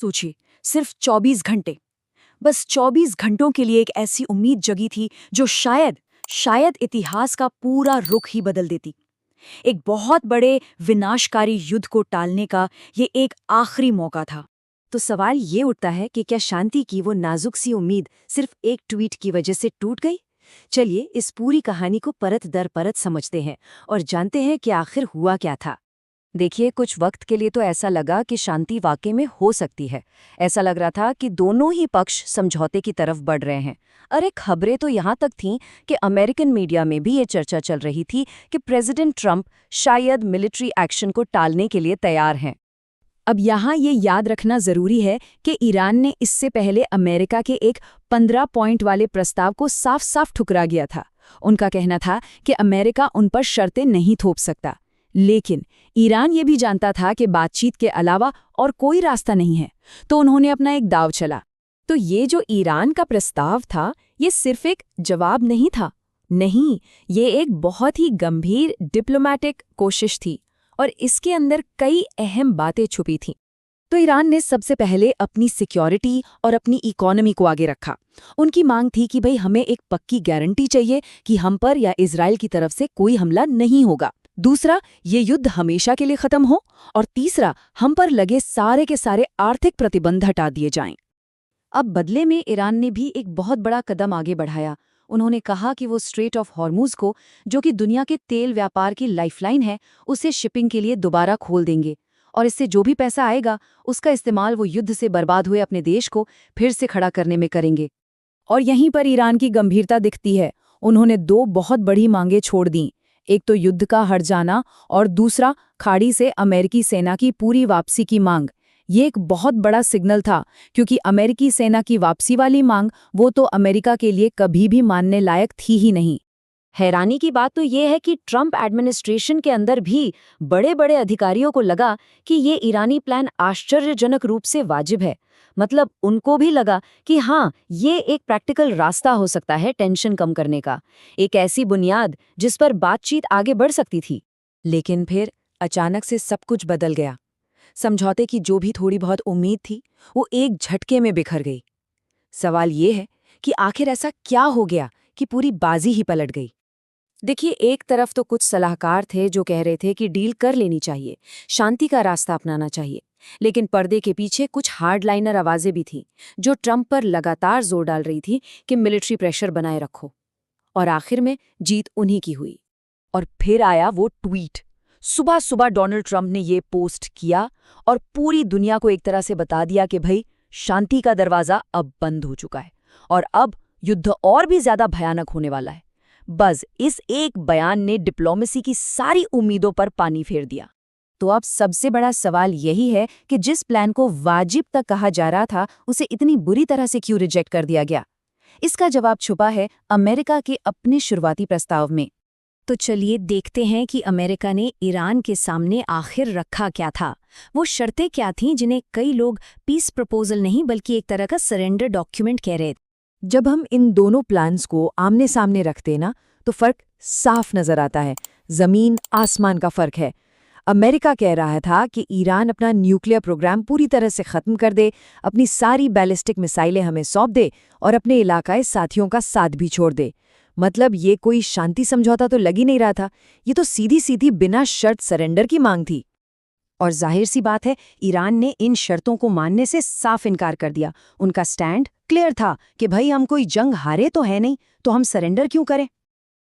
सोचिए, सिर्फ 24 घंटे। बस 24 घंटों के लिए एक ऐसी उम्मीद जगी थी जो शायद शायद इतिहास का पूरा रुख ही बदल देती। एक बहुत बड़े विनाशकारी युद्ध को टालने का ये एक आखिरी मौका था। तो सवाल ये उठता है कि क्या शांति की वो नाजुक सी उम्मीद सिर्फ एक ट्वीट की वजह से टूट गई? चलिए इस पूरी कहानी को परत दर परत समझते हैं और जानते हैं कि आखिर हुआ क्या था। देखिए, कुछ वक्त के लिए तो ऐसा लगा कि शांति वाकई में हो सकती है। ऐसा लग रहा था कि दोनों ही पक्ष समझौते की तरफ बढ़ रहे हैं। अरे खबरें तो यहाँ तक थीं कि अमेरिकन मीडिया में भी ये चर्चा चल रही थी कि प्रेसिडेंट ट्रंप शायद मिलिट्री एक्शन को टालने के लिए तैयार हैं। अब यहाँ ये याद रखना जरूरी है कि ईरान ने इससे पहले अमेरिका के एक 15 पॉइंट वाले प्रस्ताव को साफ साफ ठुकरा गया था। उनका कहना था कि अमेरिका उन पर शर्तें नहीं थोप सकता। लेकिन ईरान ये भी जानता था कि बातचीत के अलावा और कोई रास्ता नहीं है, तो उन्होंने अपना एक दाव चला। तो ये जो ईरान का प्रस्ताव था, ये सिर्फ एक जवाब नहीं था। नहीं, ये एक बहुत ही गंभीर डिप्लोमैटिक कोशिश थी और इसके अंदर कई अहम बातें छुपी थीं। तो ईरान ने सबसे पहले अपनी सिक्योरिटी और अपनी इकोनॉमी को आगे रखा। उनकी मांग थी कि भाई हमें एक पक्की गारंटी चाहिए कि हम पर या इजराइल की तरफ से कोई हमला नहीं होगा। दूसरा, ये युद्ध हमेशा के लिए खत्म हो। और तीसरा, हम पर लगे सारे के सारे आर्थिक प्रतिबंध हटा दिए जाएं। अब बदले में ईरान ने भी एक बहुत बड़ा कदम आगे बढ़ाया। उन्होंने कहा कि वो स्ट्रेट ऑफ हॉर्मुज को, जो कि दुनिया के तेल व्यापार की लाइफलाइन है, उसे शिपिंग के लिए दोबारा खोल देंगे और इससे जो भी पैसा आएगा उसका इस्तेमाल वो युद्ध से बर्बाद हुए अपने देश को फिर से खड़ा करने में करेंगे। और यहीं पर ईरान की गंभीरता दिखती है। उन्होंने दो बहुत बड़ी मांगें छोड़ दी। एक तो युद्ध का हट जाना और दूसरा खाड़ी से अमेरिकी सेना की पूरी वापसी की मांग। ये एक बहुत बड़ा सिग्नल था, क्योंकि अमेरिकी सेना की वापसी वाली मांग वो तो अमेरिका के लिए कभी भी मानने लायक थी ही नहीं। हैरानी की बात तो ये है कि ट्रंप एडमिनिस्ट्रेशन के अंदर भी बड़े बड़े अधिकारियों को लगा कि ये ईरानी प्लान आश्चर्यजनक रूप से वाजिब है। मतलब उनको भी लगा कि हाँ, ये एक प्रैक्टिकल रास्ता हो सकता है टेंशन कम करने का, एक ऐसी बुनियाद जिस पर बातचीत आगे बढ़ सकती थी। लेकिन फिर अचानक से सब कुछ बदल गया। समझौते की जो भी थोड़ी बहुत उम्मीद थी, वो एक झटके में बिखर गई। सवाल ये है कि आखिर ऐसा क्या हो गया कि पूरी बाजी ही पलट गई। देखिए, एक तरफ तो कुछ सलाहकार थे जो कह रहे थे कि डील कर लेनी चाहिए, शांति का रास्ता अपनाना चाहिए। लेकिन पर्दे के पीछे कुछ हार्डलाइनर आवाजें भी थीं, जो ट्रंप पर लगातार जोर डाल रही थी कि मिलिट्री प्रेशर बनाए रखो। और आखिर में जीत उन्हीं की हुई। और फिर आया वो ट्वीट। सुबह सुबह डोनाल्ड ट्रंप ने ये पोस्ट किया और पूरी दुनिया को एक तरह से बता दिया कि भाई, शांति का दरवाजा अब बंद हो चुका है और अब युद्ध और भी ज्यादा भयानक होने वाला है। बस इस एक बयान ने डिप्लोमेसी की सारी उम्मीदों पर पानी फेर दिया। तो अब सबसे बड़ा सवाल यही है कि जिस प्लान को वाजिब तक कहा जा रहा था, उसे इतनी बुरी तरह से क्यों रिजेक्ट कर दिया गया? इसका जवाब छुपा है अमेरिका के अपने शुरुआती प्रस्ताव में। तो चलिए देखते हैं कि अमेरिका ने ईरान के सामने आखिर रखा क्या था। वो शर्तें क्या थीं जिन्हें कई लोग पीस प्रपोजल नहीं बल्कि एक तरह का सरेंडर डॉक्यूमेंट कह रहे थे। जब हम इन दोनों प्लान्स को आमने सामने रखते ना, तो फर्क साफ नजर आता है। जमीन आसमान का फर्क है। अमेरिका कह रहा था कि ईरान अपना न्यूक्लियर प्रोग्राम पूरी तरह से खत्म कर दे, अपनी सारी बैलिस्टिक मिसाइलें हमें सौंप दे और अपने इलाकाई साथियों का साथ भी छोड़ दे। मतलब ये कोई शांति समझौता तो लग ही नहीं रहा था, ये तो सीधी सीधी बिना शर्त सरेंडर की मांग थी। और जाहिर सी बात है, ईरान ने इन शर्तों को मानने से साफ इनकार कर दिया। उनका स्टैंड क्लियर था कि भाई, हम कोई जंग हारे तो है नहीं, तो हम सरेंडर क्यों करें?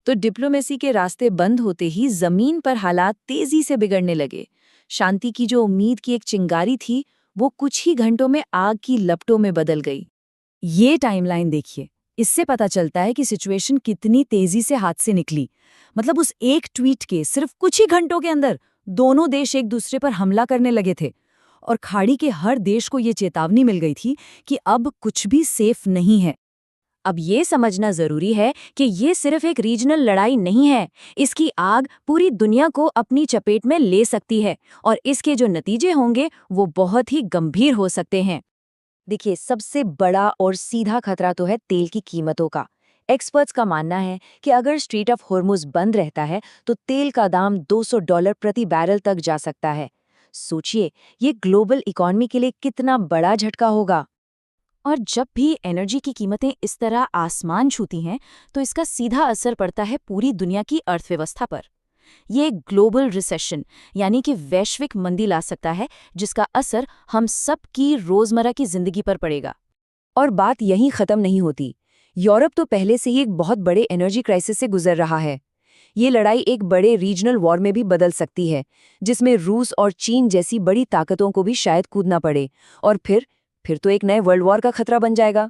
तो डिप्लोमेसी के रास्ते बंद होते ही जमीन पर हालात तेजी से बिगड़ने लगे। शांति की जो उम्मीद की एक चिंगारी थी, वो कुछ ही घंटों में आग की लपटों में बदल गई। ये टाइमलाइन देखिए, इससे पता चलता है कि सिचुएशन कितनी तेजी से हाथ से निकली। मतलब उस एक ट्वीट के सिर्फ कुछ ही घंटों के अंदर दोनों देश एक दूसरे पर हमला करने लगे थे और खाड़ी के हर देश को ये चेतावनी मिल गई थी कि अब कुछ भी सेफ नहीं है। अब ये समझना जरूरी है कि ये सिर्फ एक रीजनल लड़ाई नहीं है, इसकी आग पूरी दुनिया को अपनी चपेट में ले सकती है और इसके जो नतीजे होंगे वो बहुत ही गंभीर हो सकते हैं। देखिए, सबसे बड़ा और सीधा खतरा तो है तेल की कीमतों का। एक्सपर्ट्स का मानना है कि अगर स्ट्रेट ऑफ हॉर्मुज बंद रहता है तो तेल का दाम $200 प्रति बैरल तक जा सकता है। सोचिए, ये ग्लोबल इकोनॉमी के लिए कितना बड़ा झटका होगा। और जब भी एनर्जी की कीमतें इस तरह आसमान छूती हैं तो इसका सीधा असर पड़ता है पूरी दुनिया की अर्थव्यवस्था पर। ये एक ग्लोबल रिसेशन यानी कि वैश्विक मंदी ला सकता है, जिसका असर हम सब की रोजमर्रा की जिंदगी पर पड़ेगा। और बात यहीं खत्म नहीं होती। यूरोप तो पहले से ही एक बहुत बड़े एनर्जी क्राइसिस से गुजर रहा है। ये लड़ाई एक बड़े रीजनल वॉर में भी बदल सकती है, जिसमें रूस और चीन जैसी बड़ी ताकतों को भी शायद कूदना पड़े, और फिर तो एक नए वर्ल्ड वॉर का खतरा बन जाएगा।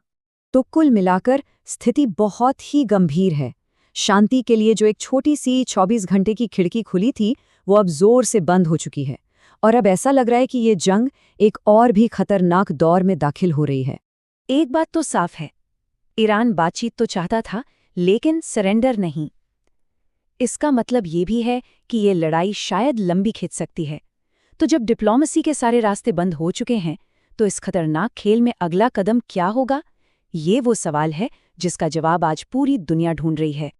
तो कुल मिलाकर स्थिति बहुत ही गंभीर है। शांति के लिए जो एक छोटी सी 24 घंटे की खिड़की खुली थी, वो अब जोर से बंद हो चुकी है, और अब ऐसा लग रहा है कि ये जंग एक और भी खतरनाक दौर में दाखिल हो रही है। एक बात तो साफ है, ईरान बातचीत तो चाहता था, लेकिन सरेंडर नहीं। इसका मतलब ये भी है कि ये लड़ाई शायद लंबी खिंच सकती है। तो जब डिप्लोमेसी के सारे रास्ते बंद हो चुके हैं, तो इस खतरनाक खेल में अगला कदम क्या होगा? ये वो सवाल है जिसका जवाब आज पूरी दुनिया ढूंढ रही है।